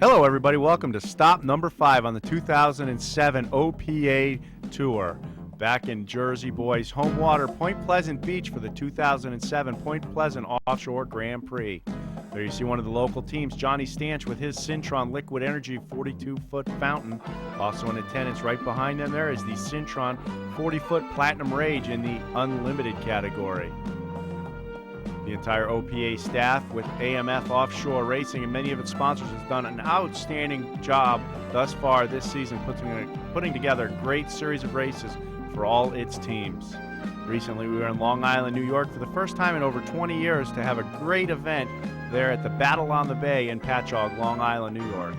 Hello, everybody. Welcome to stop number 5 on the 2007 OPA Tour. Back in Jersey, boys. Home water, Point Pleasant Beach for the 2007 Point Pleasant Offshore Grand Prix. There you see one of the local teams, Johnny Stanch, with his Syntron Liquid Energy 42-foot fountain. Also in attendance right behind them there is the Syntron 40-foot Platinum Rage in the Unlimited category. The entire OPA staff with AMF Offshore Racing and many of its sponsors has done an outstanding job thus far this season putting together a great series of races for all its teams. Recently we were in Long Island, New York for the first time in over 20 years to have a great event there at the Battle on the Bay in Patchogue, Long Island, New York.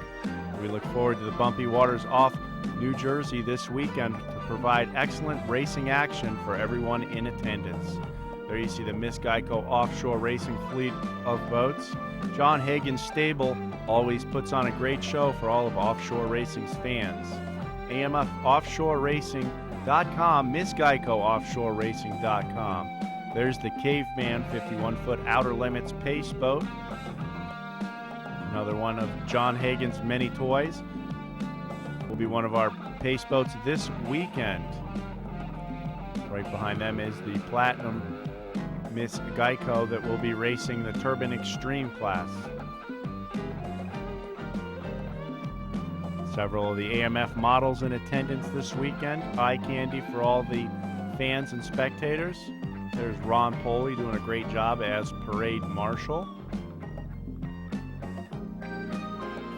We look forward to the bumpy waters off New Jersey this weekend to provide excellent racing action for everyone in attendance. There you see the Miss Geico Offshore Racing fleet of boats. John Hagen's stable always puts on a great show for all of Offshore Racing's fans. AMFOffshoreRacing.com, MissGeicoOffshoreRacing.com. There's the Caveman 51-foot Outer Limits Pace boat. Another one of John Hagen's many toys. Will be one of our pace boats this weekend. Right behind them is the Platinum Miss Geico that will be racing the Turbine Extreme class. Several of the AMF models in attendance this weekend. Eye candy for all the fans and spectators. There's Ron Poley doing a great job as parade marshal.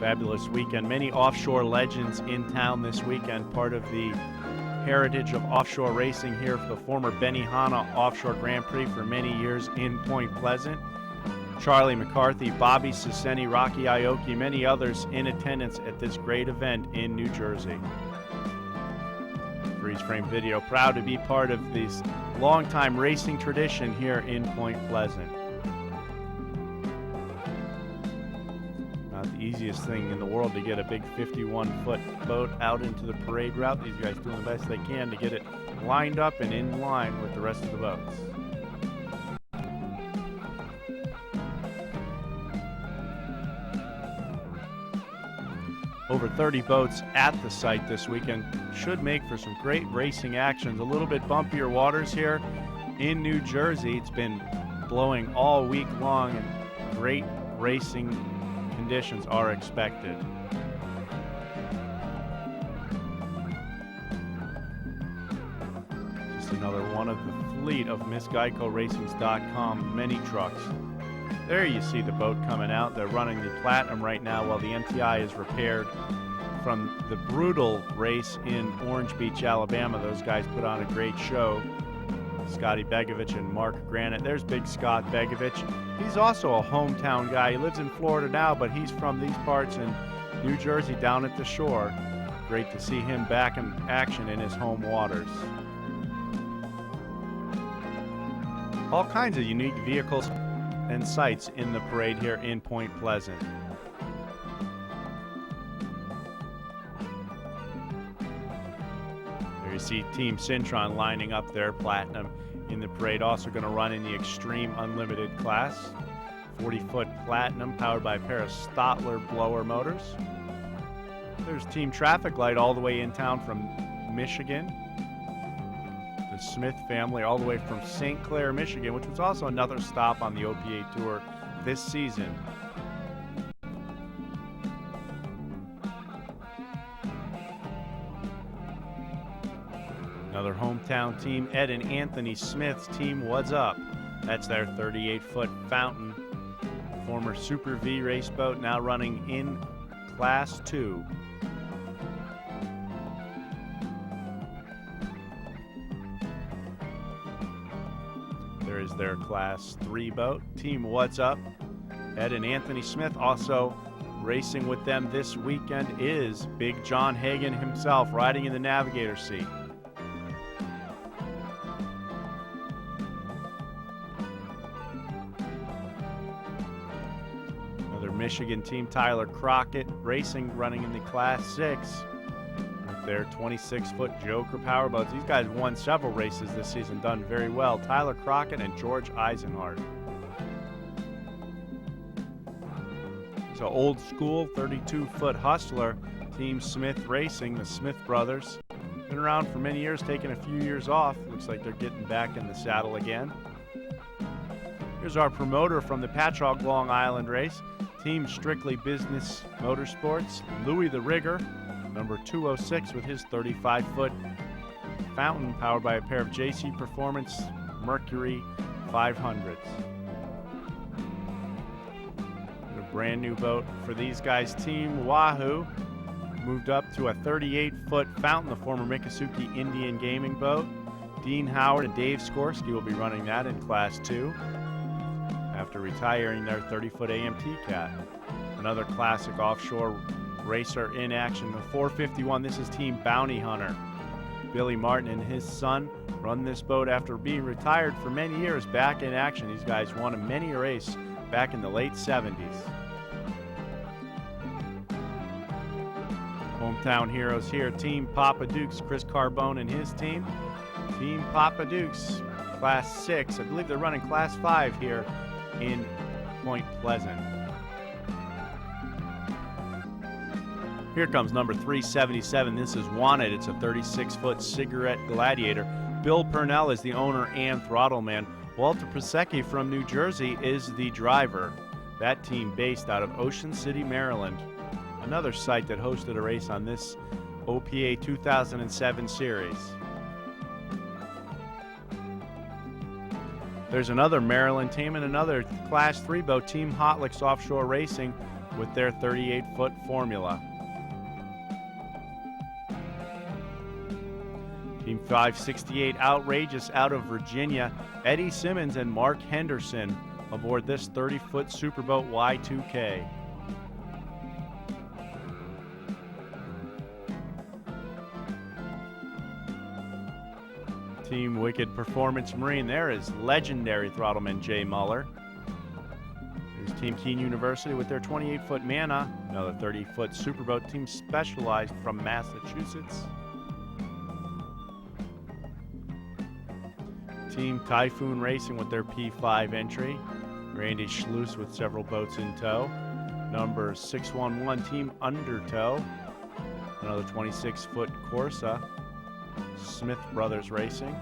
Fabulous weekend. Many offshore legends in town this weekend, part of the heritage of offshore racing here for the former Benihana Offshore Grand Prix for many years in Point Pleasant. Charlie McCarthy, Bobby Ciceni, Rocky Aoki, many others in attendance at this great event in New Jersey. Freeze Frame Video, proud to be part of this long-time racing tradition here in Point Pleasant. Not the easiest thing in the world to get a big 51-foot boat out into the parade route. These guys doing the best they can to get it lined up and in line with the rest of the boats. Over 30 boats at the site this weekend should make for some great racing actions. A little bit bumpier waters here in New Jersey. It's been blowing all week long and great racing conditions are expected. Just another one of the fleet of MissGeicoRacings.com mini trucks. There you see the boat coming out. They're running the Platinum right now while the MTI is repaired from the brutal race in Orange Beach, Alabama. Those guys put on a great show. Scotty Begovich and Mark Granite. There's Big Scott Begovich. He's also a hometown guy. He lives in Florida now, but he's from these parts in New Jersey down at the shore. Great to see him back in action in his home waters. All kinds of unique vehicles and sights in the parade here in Point Pleasant. There you see Team Syntron lining up their Platinum in the parade, also going to run in the Extreme Unlimited class. 40-foot Platinum powered by a pair of Stotler blower motors. There's Team Traffic Light all the way in town from Michigan. The Smith family all the way from St. Clair, Michigan, which was also another stop on the OPA Tour this season. Another hometown team, Ed and Anthony Smith's team, What's Up? That's their 38-foot Fountain. Former Super V race boat, now running in Class 2. There is their Class 3 boat, Team What's Up? Ed and Anthony Smith. Also racing with them this weekend is Big John Hagen himself, riding in the navigator seat. Another Michigan team, Tyler Crockett Racing, running in the Class 6. Their 26-foot Joker powerboats. These guys won several races this season, done very well. Tyler Crockett and George Eisenhart. It's an old school 32-foot hustler. Team Smith Racing, the Smith brothers. Been around for many years, taking a few years off. Looks like they're getting back in the saddle again. Here's our promoter from the Patchogue Long Island race. Team Strictly Business Motorsports, Louis the Rigger, number 206 with his 35-foot fountain powered by a pair of JC Performance Mercury 500s. A brand new boat for these guys. Team Wahoo moved up to a 38-foot fountain, the former Miccosukee Indian Gaming boat. Dean Howard and Dave Skorsky will be running that in Class 2 after retiring their 30-foot AMT cat. Another classic offshore racer in action, the 451. This is Team Bounty Hunter. Billy Martin and his son run this boat after being retired for many years, back in action. These guys won a many a race back in the late 70s. Hometown heroes here. Team Papa Dukes, Chris Carbone and his team. Team Papa Dukes, Class 6. I believe they're running Class 5 here in Point Pleasant. Here comes number 377. This is Wanted. It's a 36-foot cigarette gladiator. Bill Purnell is the owner and throttle man. Walter Prosecki from New Jersey is the driver. That team based out of Ocean City, Maryland. Another site that hosted a race on this OPA 2007 series. There's another Maryland team and another Class 3 boat, Team Hotlicks Offshore Racing, with their 38-foot formula. Team 568 Outrageous out of Virginia, Eddie Simmons and Mark Henderson aboard this 30-foot Superboat Y2K. Team Wicked Performance Marine, there is legendary throttleman Jay Muller. There's Team Keene University with their 28-foot Mana, another 30-foot Superboat. Team Specialized from Massachusetts. Team Typhoon Racing with their P5 entry. Randy Schluss with several boats in tow. Number 611 Team Undertow, another 26-foot Corsa. Smith Brothers Racing.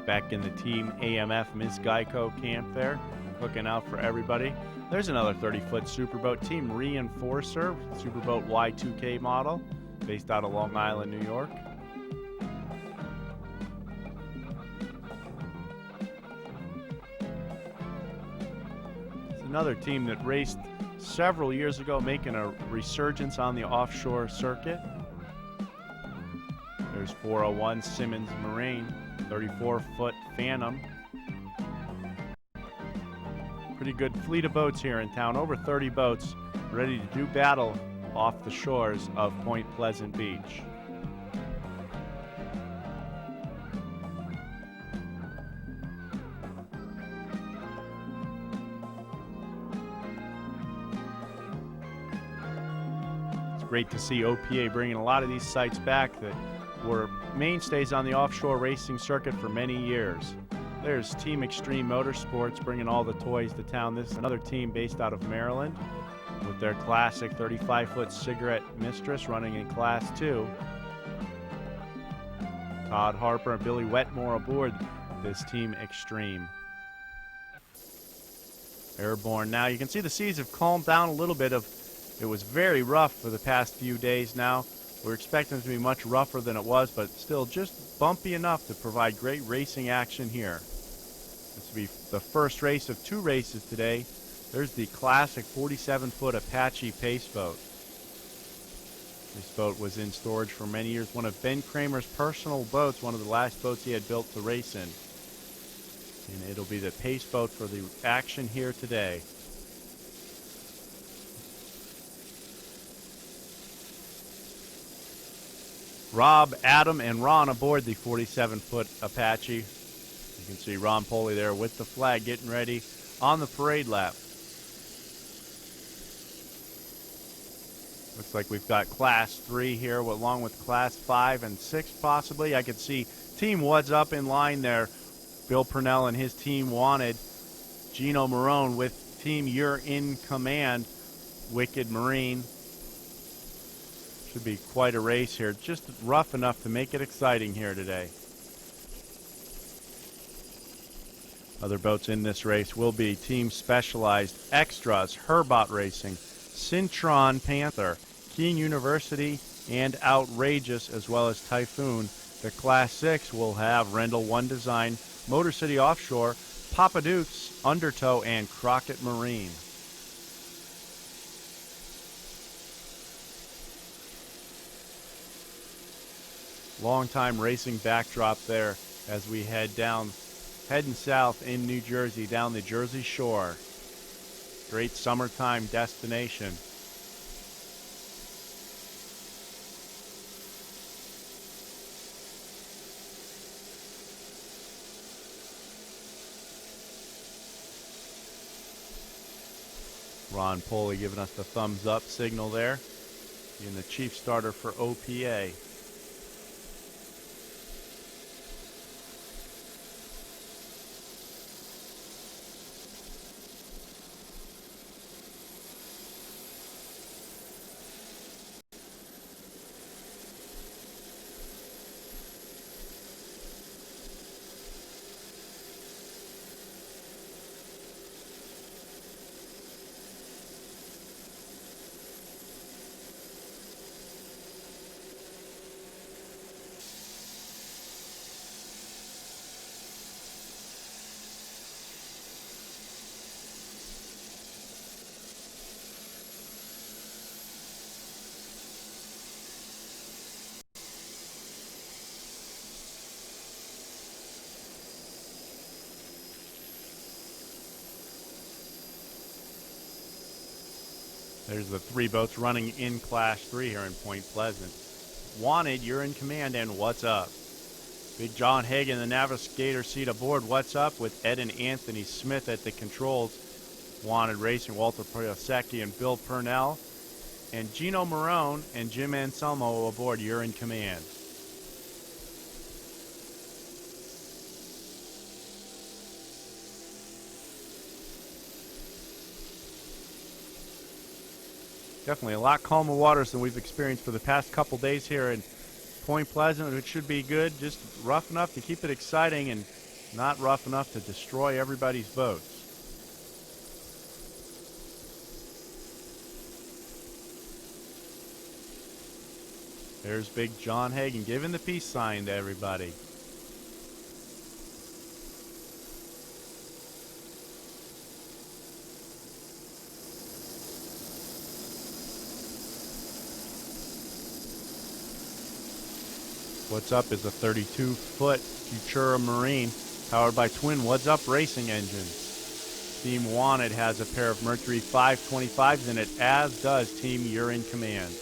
Back in the Team AMF Miss Geico camp there, looking out for everybody. There's another 30-foot Superboat, Team Reinforcer, Superboat Y2K model, based out of Long Island, New York. It's another team that raced several years ago, making a resurgence on the offshore circuit. There's 401 Simmons Marine, 34-foot Phantom. Pretty good fleet of boats here in town, over 30 boats ready to do battle off the shores of Point Pleasant Beach. Great to see OPA bringing a lot of these sites back that were mainstays on the offshore racing circuit for many years. There's Team Extreme Motorsports bringing all the toys to town. This is another team based out of Maryland with their classic 35-foot Cigarette Mistress running in Class 2. Todd Harper and Billy Wetmore aboard this Team Extreme. Airborne now. You can see the seas have calmed down a little bit. It was very rough for the past few days now. We're expecting it to be much rougher than it was, but still just bumpy enough to provide great racing action here. This will be the first race of two races today. There's the classic 47-foot Apache pace boat. This boat was in storage for many years. One of Ben Kramer's personal boats, one of the last boats he had built to race in. And it'll be the pace boat for the action here today. Rob, Adam, and Ron aboard the 47-foot Apache. You can see Ron Poley there with the flag getting ready on the parade lap. Looks like we've got Class 3 here along with Class 5 and 6 possibly. I could see Team What's Up in line there Bill Purnell and his team Wanted. Gino Marone with Team You're in Command, Wicked Marine. Should be quite a race here. Just rough enough to make it exciting here today. Other boats in this race will be Team Specialized, Extras, Herbot Racing, Cintron Panther, Keene University, and Outrageous, as well as Typhoon. The Class 6 will have Rendell One Design, Motor City Offshore, Papa Duke's, Undertow, and Crockett Marine. Long time racing backdrop there as we heading south in New Jersey, down the Jersey Shore. Great summertime destination. Ron Poley giving us the thumbs up signal there, being the chief starter for OPA. There's the three boats running in Class 3 here in Point Pleasant. Wanted, You're in Command, and What's Up? Big John Hagen, the navigator seat aboard. What's Up with Ed and Anthony Smith at the controls. Wanted Racing, Walter Priosecki and Bill Purnell. And Gino Marone and Jim Anselmo aboard You're in Command. Definitely a lot calmer waters than we've experienced for the past couple days here in Point Pleasant. It should be good, just rough enough to keep it exciting and not rough enough to destroy everybody's boats. There's Big John Hagen giving the peace sign to everybody. What's Up is a 32-foot Futura Marine powered by twin What's Up racing engines. Team Wanted has a pair of Mercury 525s in it, as does Team You're in Command.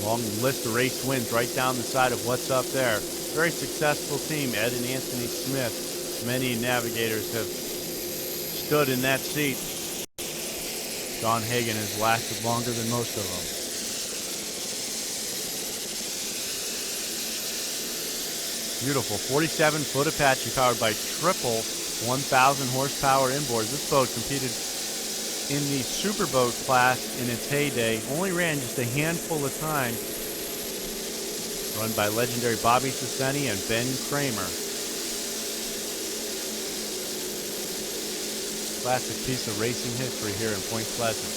Long list of race wins right down the side of What's Up there. Very successful team, Ed and Anthony Smith. Many navigators have stood in that seat. John Hagen has lasted longer than most of them. Beautiful 47-foot Apache powered by triple 1,000 horsepower inboards. This boat competed in the Superboat class in its heyday. Only ran just a handful of times. Run by legendary Bobby Ciceni and Ben Kramer. Classic piece of racing history here in Point Pleasant.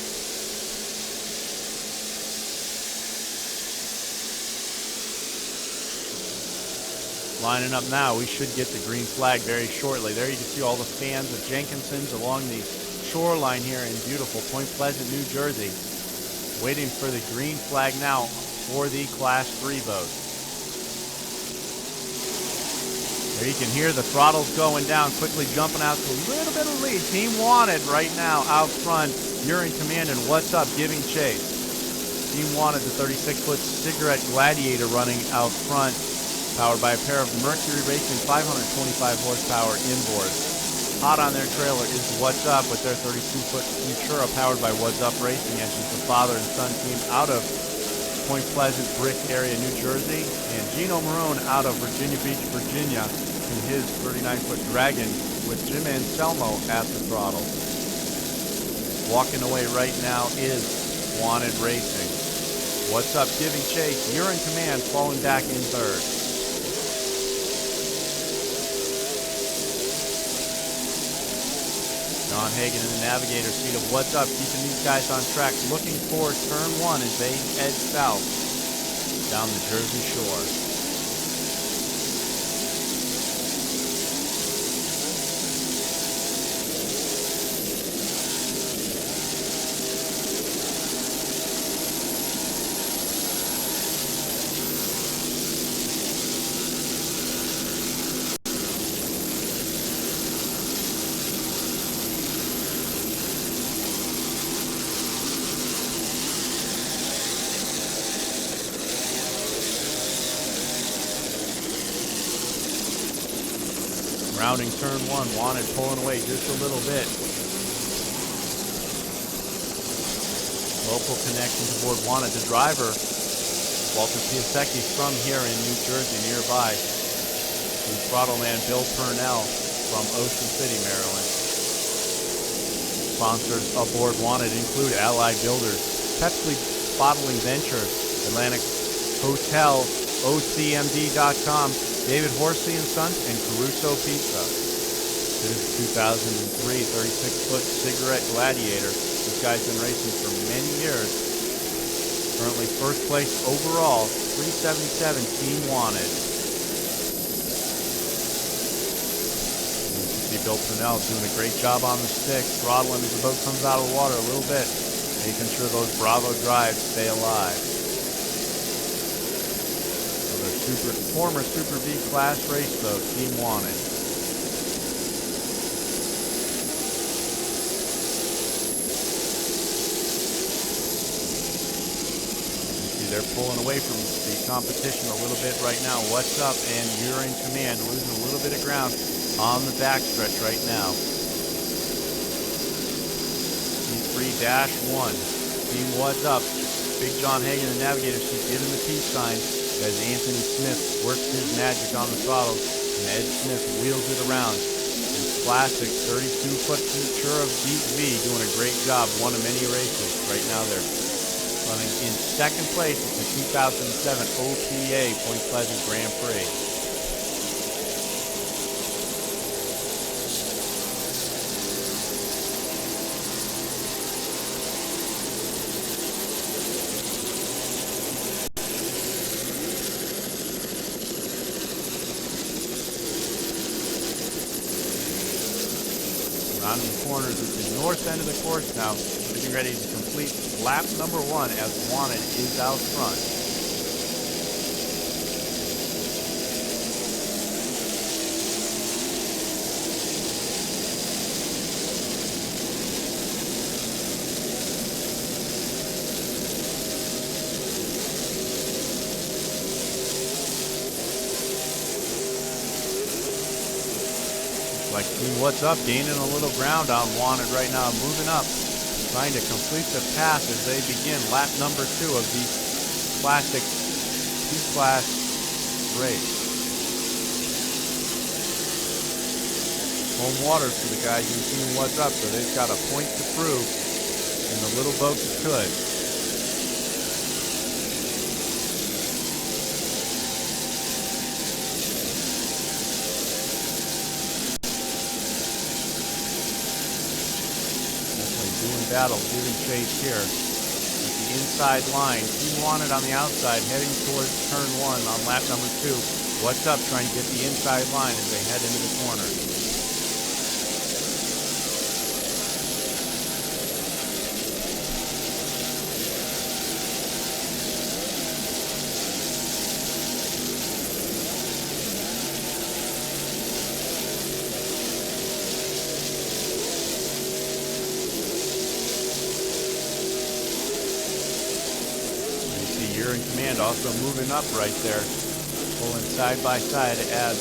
Lining up now, we should get the green flag very shortly. There you can see all the fans of Jenkinson's along the shoreline here in beautiful Point Pleasant, New Jersey. Waiting for the green flag now for the Class 3 boat. There you can hear the throttles going down, quickly jumping out to a little bit of lead. Team Wanted right now out front. You're in command, and What's Up giving chase. Team Wanted, the 36-foot cigarette Gladiator running out front, powered by a pair of Mercury Racing 525 horsepower inboard. Hot on their trailer is What's Up with their 32-foot Futura powered by What's Up Racing engines. The father and son team out of Point Pleasant, Brick area, New Jersey, and Gino Marone out of Virginia Beach, Virginia, in his 39-foot Dragon with Jim Anselmo at the throttle. Walking away right now is Wanted Racing. What's Up giving chase. You're in command, falling back in third. John Hagan in the navigator seat of What's Up, keeping these guys on track, looking for turn one as they head south down the Jersey Shore. Rounding turn one, Wanted pulling away just a little bit. Local connections aboard Wanted. The driver, Walter Piasecki, from here in New Jersey nearby. The throttle man, Bill Purnell, from Ocean City, Maryland. Sponsors aboard Wanted include Allied Builders, Pepsi Bottling Ventures, Atlantic Hotel, OCMD.com, David Horsey and Sons, and Caruso Pizza. This is 2003 36-foot cigarette Gladiator. This guy's been racing for many years. Currently first place overall, 377 Team Wanted. You can see Bill Purnell doing a great job on the stick, throttling as the boat comes out of the water a little bit, making sure those Bravo drives stay alive. Former Super V class race, though, Team Wanted. You see they're pulling away from the competition a little bit right now. What's Up and You're in command, losing a little bit of ground on the backstretch right now. T3-1. Team What's Up. Big John Hagan, the navigator, keeps giving the peace sign as Anthony Smith works his magic on the throttle, and Ed Smith wheels it around. His classic 32-foot Futura Deep V doing a great job, one of many races. Right now they're running in second place at the 2007 OPA Point Pleasant Grand Prix. On the corners at the north end of the course now, getting ready to complete lap number one as Wanted is out front. Like Team What's Up gaining a little ground on Wanted right now, moving up, trying to complete the pass as they begin lap number two of the classic C-Class race. Home waters for the guys in Team What's Up, so they've got a point to prove in the little boat that could. Battle giving chase here at the inside line. Team Wanted on the outside, heading towards turn one on lap number two. What's Up trying to get the inside line as they head into the corner. you're in command, also moving up right there, pulling side by side as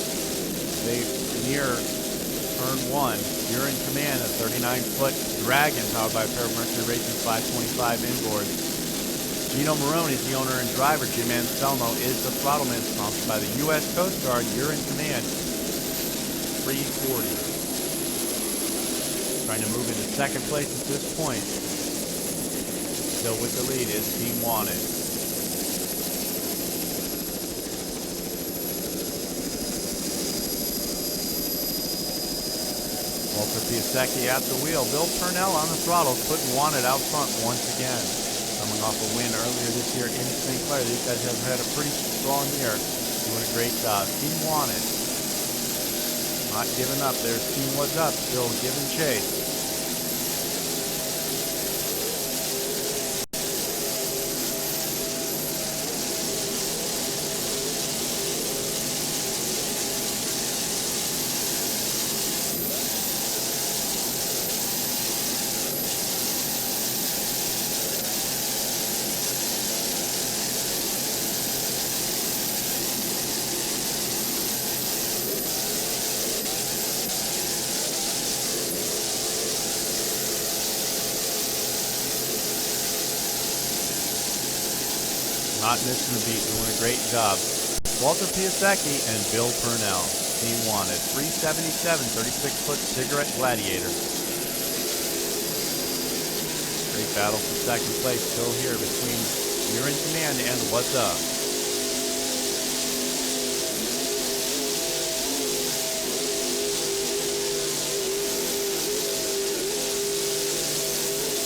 they near turn 1. You're in command, a 39-foot Dragon powered by a pair of Mercury Racing 525 inboard. Gino Marone is the owner and driver. Jim Anselmo is the throttleman, sponsored by the U.S. Coast Guard. You're in command, 340. Trying to move into second place at this point. Still with the lead is Team Wanted. Walter Piasecki at the wheel. Bill Purnell on the throttle, putting Wanted out front once again. Coming off a win earlier this year in St. Clair. These guys have had a pretty strong year. Doing a great job. Team Wanted. Not giving up. There's Team What's Up. Still giving chase. Not missing the beat, doing a great job. Walter Piasecki and Bill Purnell. Team Wanted. 377, 36-foot Cigarette Gladiator. Great battle for second place still here between You're in Command and What's Up.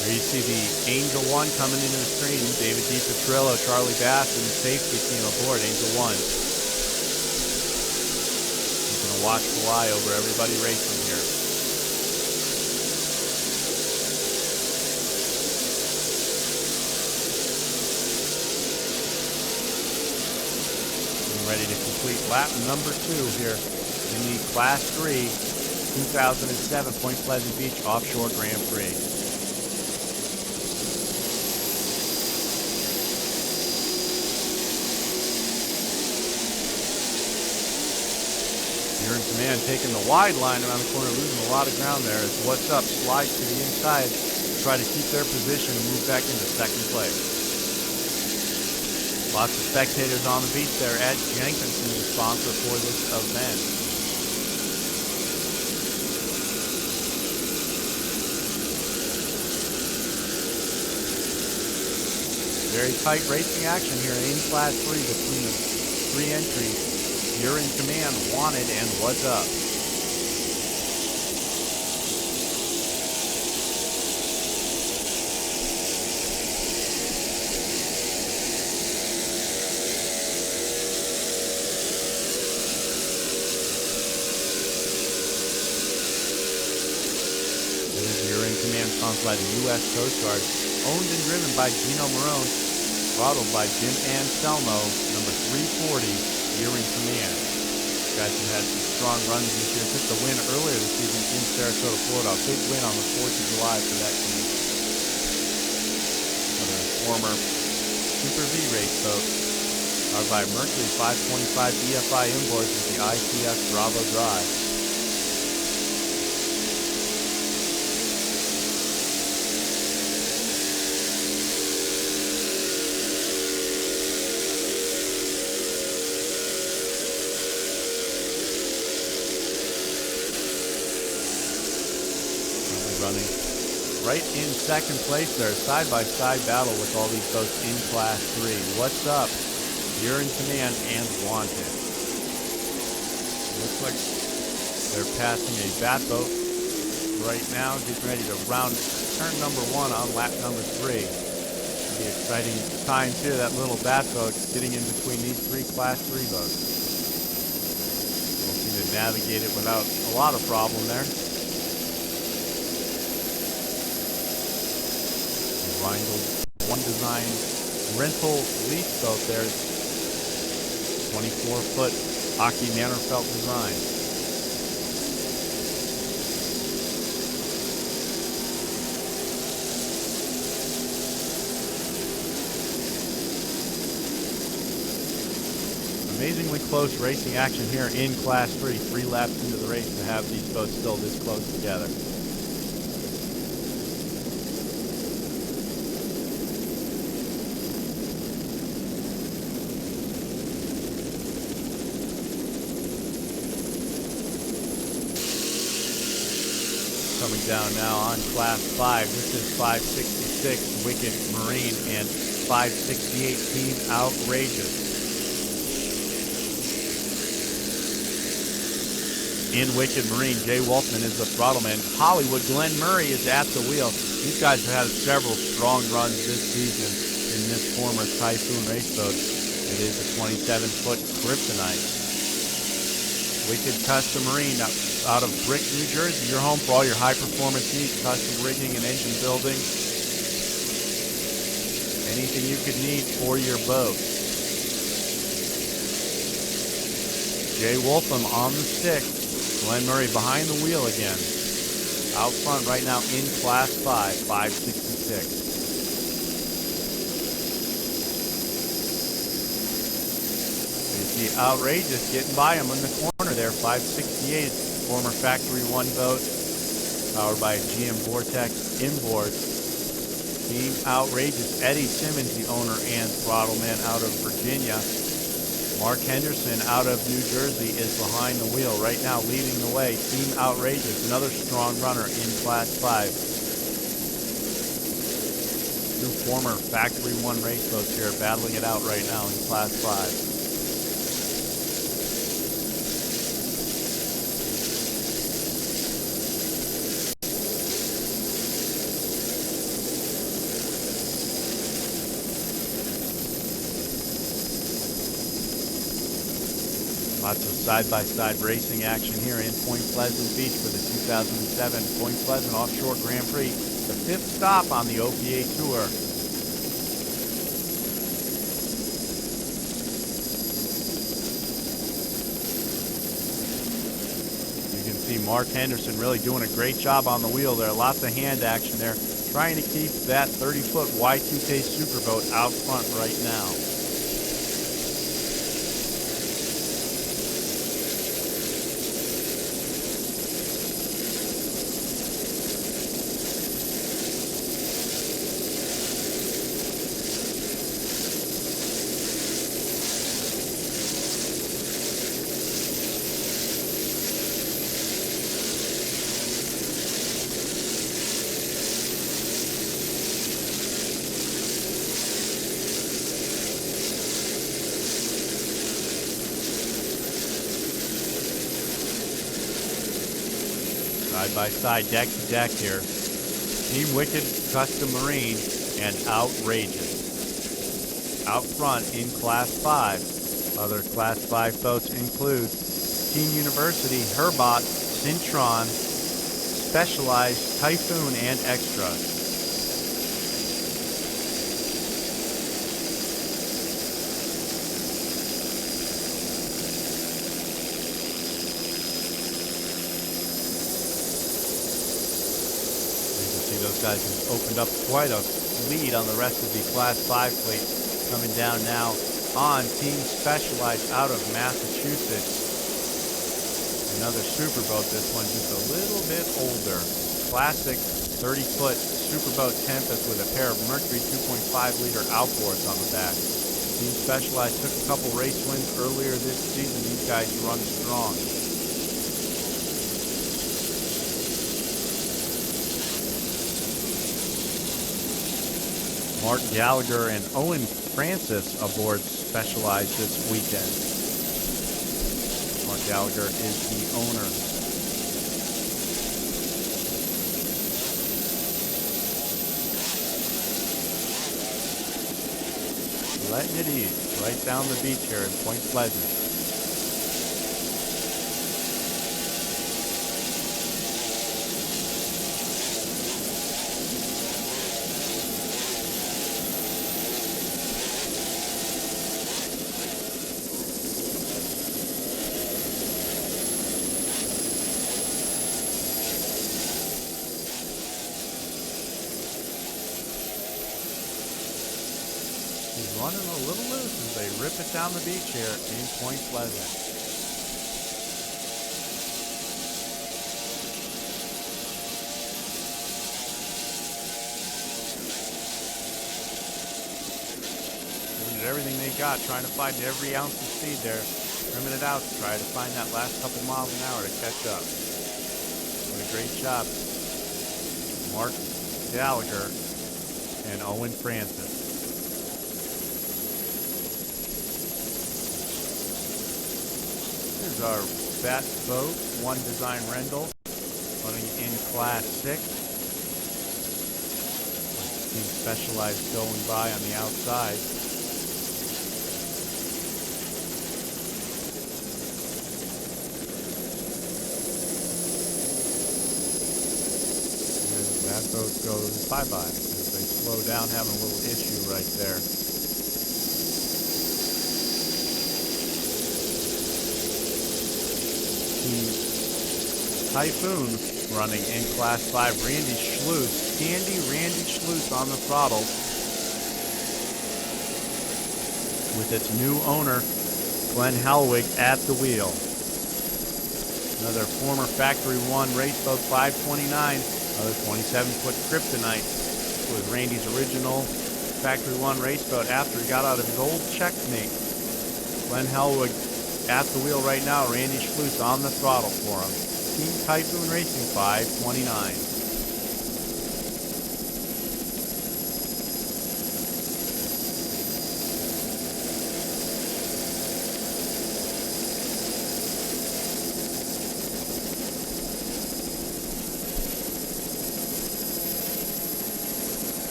There you see the Angel 1 coming into the screen. David DiPetrillo, Charlie Bass, and the safety team aboard Angel 1. Keeping a watchful eye over everybody racing here. Getting ready to complete lap number 2 here in the Class 3 2007 Point Pleasant Beach Offshore Grand Prix. You're in Command taking the wide line around the corner, losing a lot of ground there as What's Up slides to the inside to try to keep their position and move back into second place. Lots of spectators on the beach there at Jenkinson, the sponsor for this event. Very tight racing action here in Class 3 between the 3 entries. You're in Command, Wanted, and What's Up. It is You're in Command, sponsored by the U.S. Coast Guard, owned and driven by Gino Marone, throttled by Jim Anselmo, number 340. You're in Command. You guys have had some strong runs this year. Took the win earlier this season in Sarasota, Florida. A big win on the 4th of July for that team. Another former Super V race boat, powered by Mercury 525 EFI inboards with the ICF Bravo Drive. Running right in second place there, side-by-side battle with all these boats in Class 3. What's Up? You're in Command and Wanted. Looks like they're passing a bat boat right now, getting ready to round turn number 1 on lap number 3. It'll be an exciting time too, that little bat boat getting in between these 3 Class 3 boats. We'll see to navigate it without a lot of problem there. Rheingold One Design rental lease boat there. 24-foot hockey Mannerfelt design. Amazingly close racing action here in Class 3. 3 laps into the race to have these boats still this close together. Coming down now on Class 5. This is 566 Wicked Marine and 568 Team Outrageous. In Wicked Marine, Jay Wolfman is the throttleman. Hollywood Glenn Murray is at the wheel. These guys have had several strong runs this season in this former Typhoon race boat. It is a 27-foot Kryptonite. Wicked Custom Marine out of Brick, New Jersey. Your home for all your high-performance needs, custom rigging and engine building. Anything you could need for your boat. Jay Wolfman on the stick. Glenn Murray behind the wheel again. Out front right now in Class 5, 566. You see Outrageous getting by him in the corner there, 568. Former Factory 1 boat, powered by GM Vortex inboard. Team Outrageous. Eddie Simmons, the owner and throttleman out of Virginia. Mark Henderson out of New Jersey is behind the wheel right now, leading the way. Team Outrageous, another strong runner in Class 5. Two former Factory 1 race boats here battling it out right now in Class 5. Lots of side-by-side racing action here in Point Pleasant Beach for the 2007 Point Pleasant Offshore Grand Prix, the 5th stop on the OPA Tour. You can see Mark Henderson really doing a great job on the wheel there. Lots of hand action there, trying to keep that 30-foot Y2K Superboat out front right now. Side by side, deck to deck here. Team Wicked, Custom Marine, and Outrageous. Out front in Class 5. Other Class 5 boats include Team University, Herbot, Cintron, Specialized, Typhoon, and Extra. Those guys have opened up quite a lead on the rest of the Class 5 fleet. Coming down now on Team Specialized out of Massachusetts. Another superboat, this one just a little bit older. Classic 30-foot superboat Tempest with a pair of Mercury 2.5-liter outboards on the back. Team Specialized took a couple race wins earlier this season. These guys run strong. Mark Gallagher and Owen Francis aboard Specialized this weekend. Mark Gallagher is the owner. Letting it ease right down the beach here in Point Pleasant. running a little loose as they rip it down the beach here in Point Pleasant. Everything they got, trying to find every ounce of speed there, trimming it out to try to find that last couple miles an hour to catch up. Doing a great job, Mark Gallagher and Owen Francis. Here's our best boat, One Design Rendell, running in Class 6. Team Specialized going by on the outside. That boat goes bye-bye as they slow down, having a little issue right there. Team Typhoon running in Class 5. Randy Schluss on the throttle with its new owner, Glenn Hellwig, at the wheel. Another former Factory 1 race boat, 529. Another 27-foot Kryptonite. This was Randy's original Factory 1 race boat after he got out of his old checkmate. Glenn Hellwig at the wheel right now. Randy Schluss on the throttle for him. Team Typhoon Racing, 529.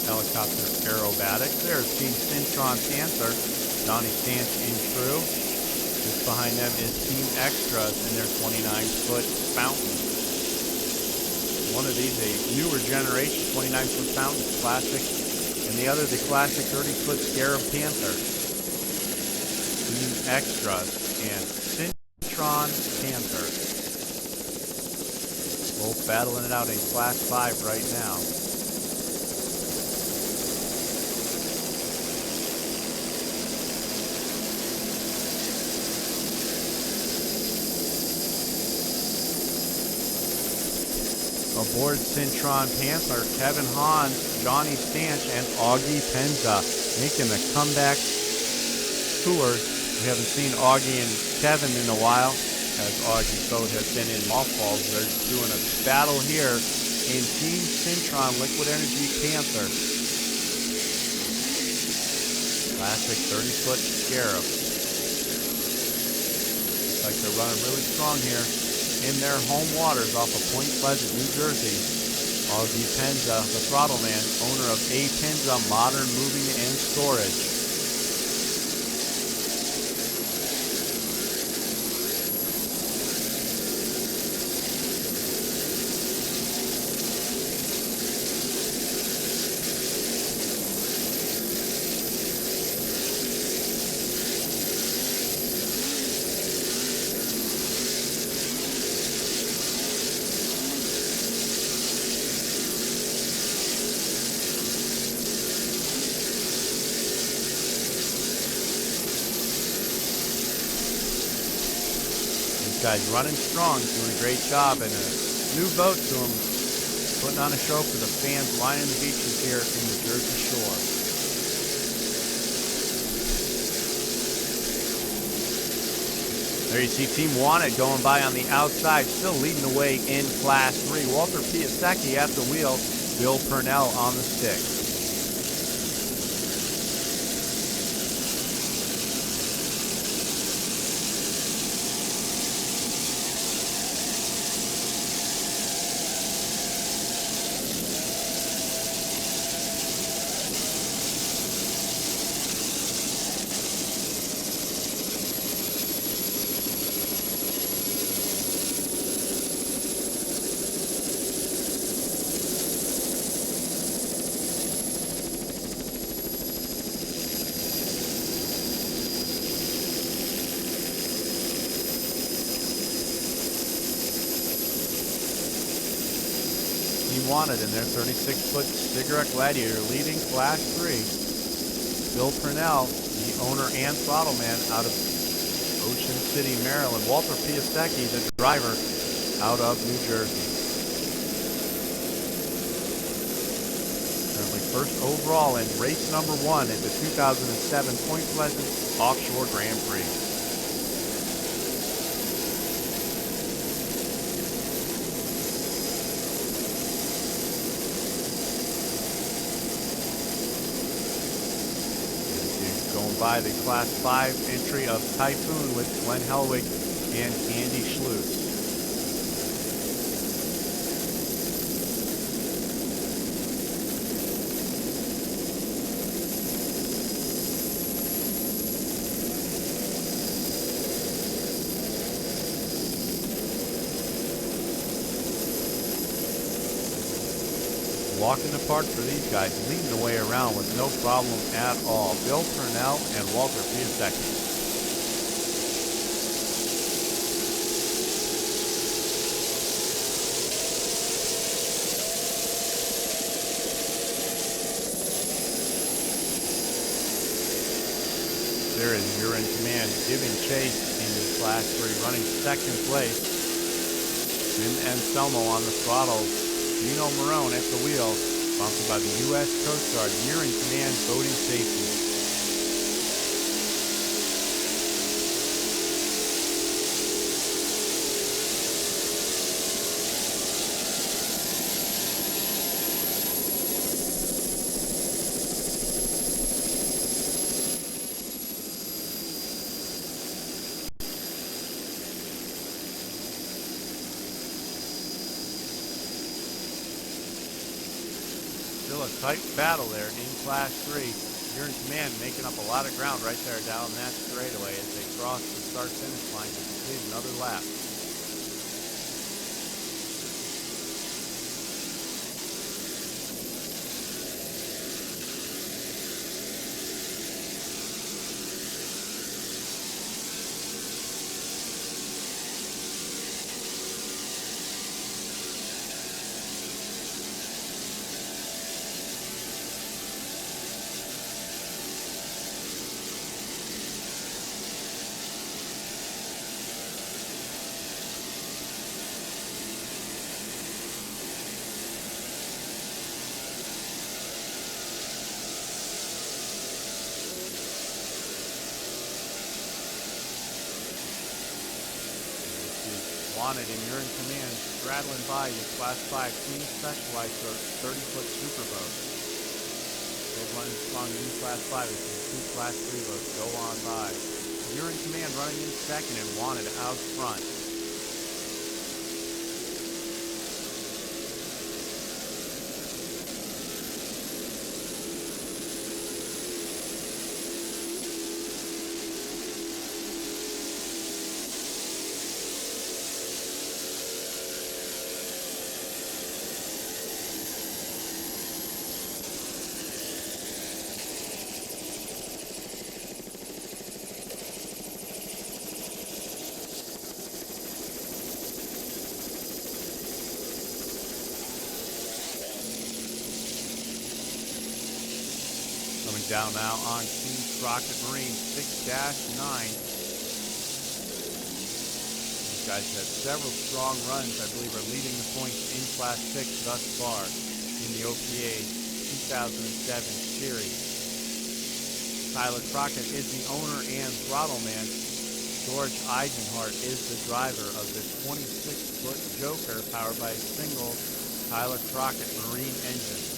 Helicopter aerobatics. There's Team Cintron Panther, Johnny Stanch in crew. Just behind them is Team Extras in their 29-foot fountain. One of these, a newer generation 29-foot fountain, classic, and the other, the classic 30-foot Scarab Panther. Team Extras and Cintron Panther. Both battling it out in Class 5 right now. Aboard Cintron Panther, Kevin Hahn, Johnny Stanch, and Augie Penza making the comeback tour. We haven't seen Augie and Kevin in a while, as Augie's boat has been in mothballs. They're doing a battle here in Team Cintron Liquid Energy Panther. Classic 30-foot Scarab. Looks like they're running really strong here in their home waters off of Point Pleasant, New Jersey. Augie Penza, the throttle man, owner of APBA Modern Moving and Storage. Guys running strong, doing a great job, and a new boat to them, putting on a show for the fans lining the beaches here in the Jersey Shore. There you see Team Wanted going by on the outside, still leading the way in Class 3. Walter Piasecki at the wheel, Bill Purnell on the stick. Wanted in their 36-foot cigarette Gladiator, leading Class 3. Bill Purnell, the owner and throttle man out of Ocean City, Maryland. Walter Piasecki, the driver, out of New Jersey. Currently first overall in race number 1 at the 2007 Point Pleasant Offshore Grand Prix. Going by the Class 5 entry of Typhoon with Glenn Helwig and Andy Schluess. Walk in the park for these guys, leading the way around with no problem at all. Bill Purnell and Walter Piasecki. There is You're in Command giving chase in the Class 3, running second place. Jim Anselmo on the throttle. Dino Marone at the wheel, sponsored by the U.S. Coast Guard. You're in Command Boating Safety. Still a tight battle there in Class 3. You're in Command, making up a lot of ground right there down that straightaway as they cross the start-finish line to complete another lap. Wanted and You're in Command, straddling by you. Class 5 Team Specialized 30-foot superboat. Those running strong in Class 5 as the two Class 3 boats go on by. You're in Command running in second and Wanted out front. Coming down now on Team Crockett Marine 6-9. These guys have several strong runs, I believe, are leading the points in Class 6 thus far in the OPA 2007 series. Tyler Crockett is the owner and throttle man. George Eisenhart is the driver of this 26-foot Joker powered by a single Tyler Crockett Marine engine.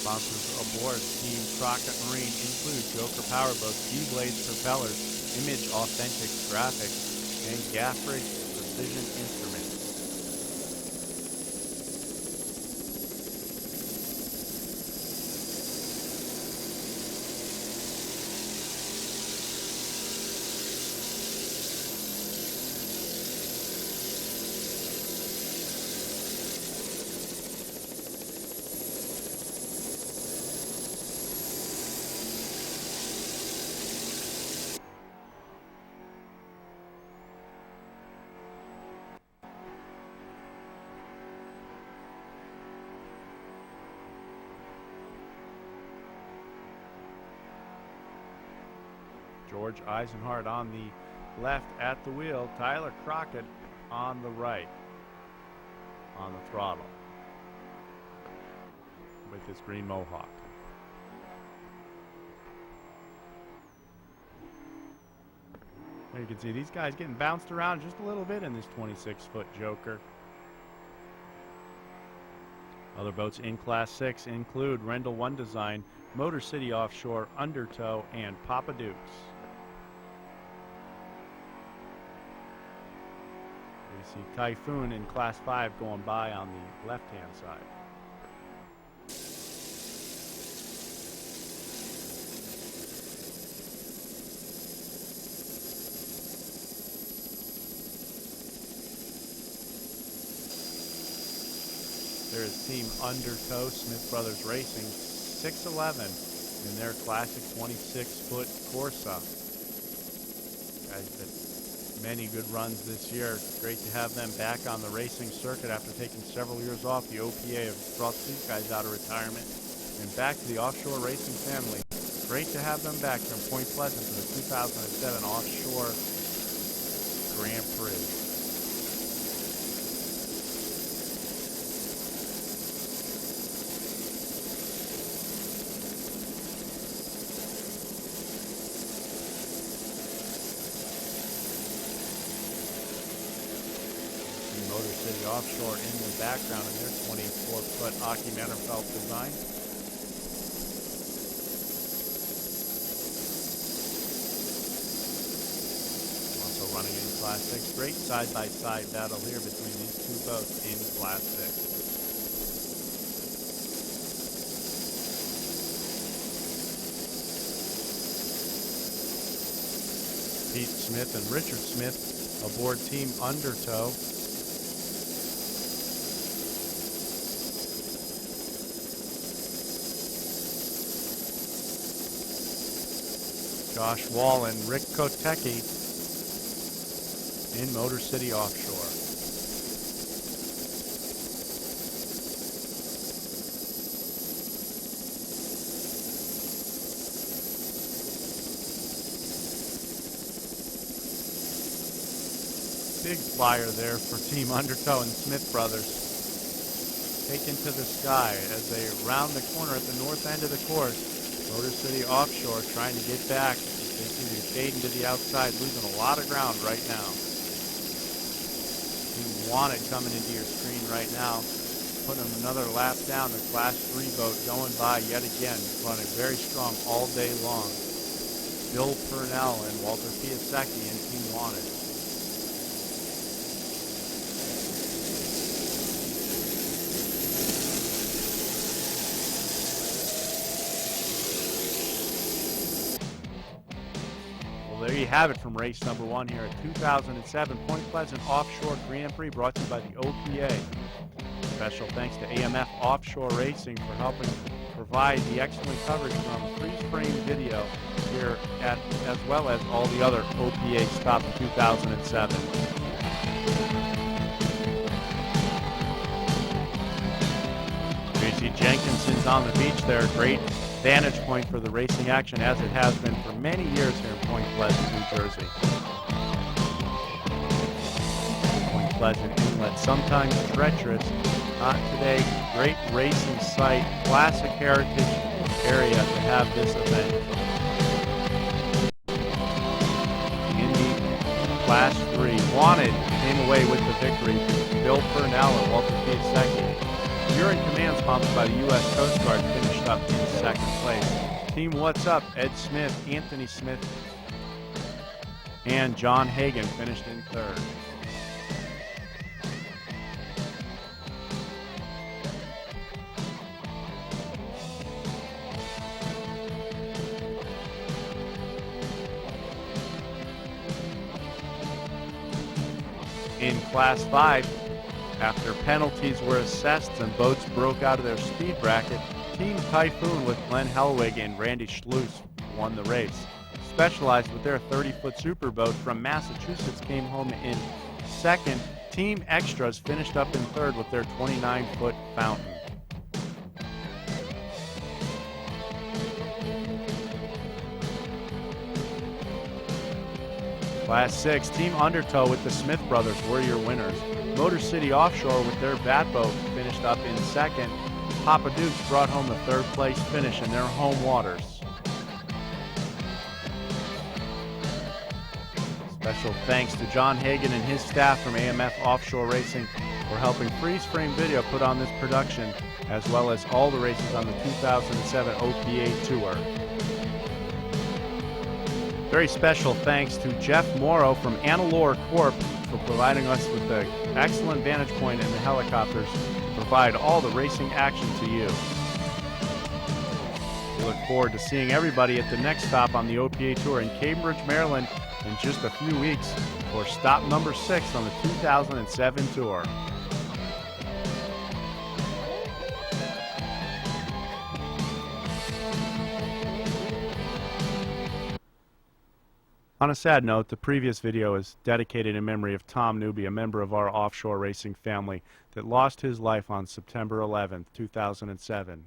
Sponsors aboard Team Crockett Marine include Joker Powerboats, G-Blades propellers, Image Authentic Graphics, and Gaffridge Precision Instruments. George Eisenhart on the left at the wheel, Tyler Crockett on the right on the throttle with his green mohawk. There you can see these guys getting bounced around just a little bit in this 26-foot Joker. Other boats in Class 6 include Rendell One Design, Motor City Offshore, Undertow, and Papa Dukes. We see Typhoon in Class 5 going by on the left-hand side. There is Team Undertow, Smith Brothers Racing, 611 in their classic 26-foot Corsa. Guys, that many good runs this year. Great to have them back on the racing circuit after taking several years off. The OPA have brought these guys out of retirement and back to the offshore racing family. Great to have them back from Point Pleasant for the 2007 Offshore Grand Prix. Motor City Offshore in the background in their 24-foot Aki Mannerfeld design. Also running in Class 6. Great side-by-side battle here between these two boats in Class 6. Pete Smith and Richard Smith aboard Team Undertow. Josh Wall and Rick Kotecki in Motor City Offshore. Big flyer there for Team Undertow and Smith Brothers. Taken to the sky as they round the corner at the north end of the course. Motor City Offshore trying to get back. They seem to be fading to the outside, losing a lot of ground right now. You want it coming into your screen right now. Putting another lap down. The Class 3 boat going by yet again. Running very strong all day long. Bill Purnell and Walter Piasecki in Team Wanted. There you have it from race number 1 here at 2007 Point Pleasant Offshore Grand Prix, brought to you by the OPA. Special thanks to AMF Offshore Racing for helping provide the excellent coverage from freeze-frame video here as well as all the other OPA stops in 2007. Tracy Jenkinson's on the beach there. Great vantage point for the racing action, as it has been for many years here in Point Pleasant, New Jersey. Point Pleasant Inlet, sometimes treacherous, not today. Great racing site, classic heritage area to have this event. In the Class 3, Wanted came away with the victory. Bill Purnell and Walter Piasecki. You're in command. pumps by the U.S. Coast Guard finished up in second place. Team What's Up, Ed Smith, Anthony Smith, and John Hagan finished in third. In Class 5, after penalties were assessed and boats broke out of their speed bracket, Team Typhoon with Glenn Hellwig and Randy Schluss won the race. Specialized with their 30-foot superboat from Massachusetts came home in second. Team Extras finished up in third with their 29-foot fountain. Class 6, Team Undertow with the Smith brothers were your winners. Motor City Offshore with their bat boat finished up in second. Papa Dukes brought home the third place finish in their home waters. Special thanks to John Hagan and his staff from AMF Offshore Racing for helping Freeze Frame Video put on this production, as well as all the races on the 2007 OPA Tour. Very special thanks to Jeff Morrow from Annalore Corp for providing us with the excellent vantage point in the helicopters to provide all the racing action to you. We look forward to seeing everybody at the next stop on the OPA Tour in Cambridge, Maryland in just a few weeks for stop number 6 on the 2007 Tour. On a sad note, the previous video is dedicated in memory of Tom Newby, a member of our offshore racing family that lost his life on September 11th, 2007.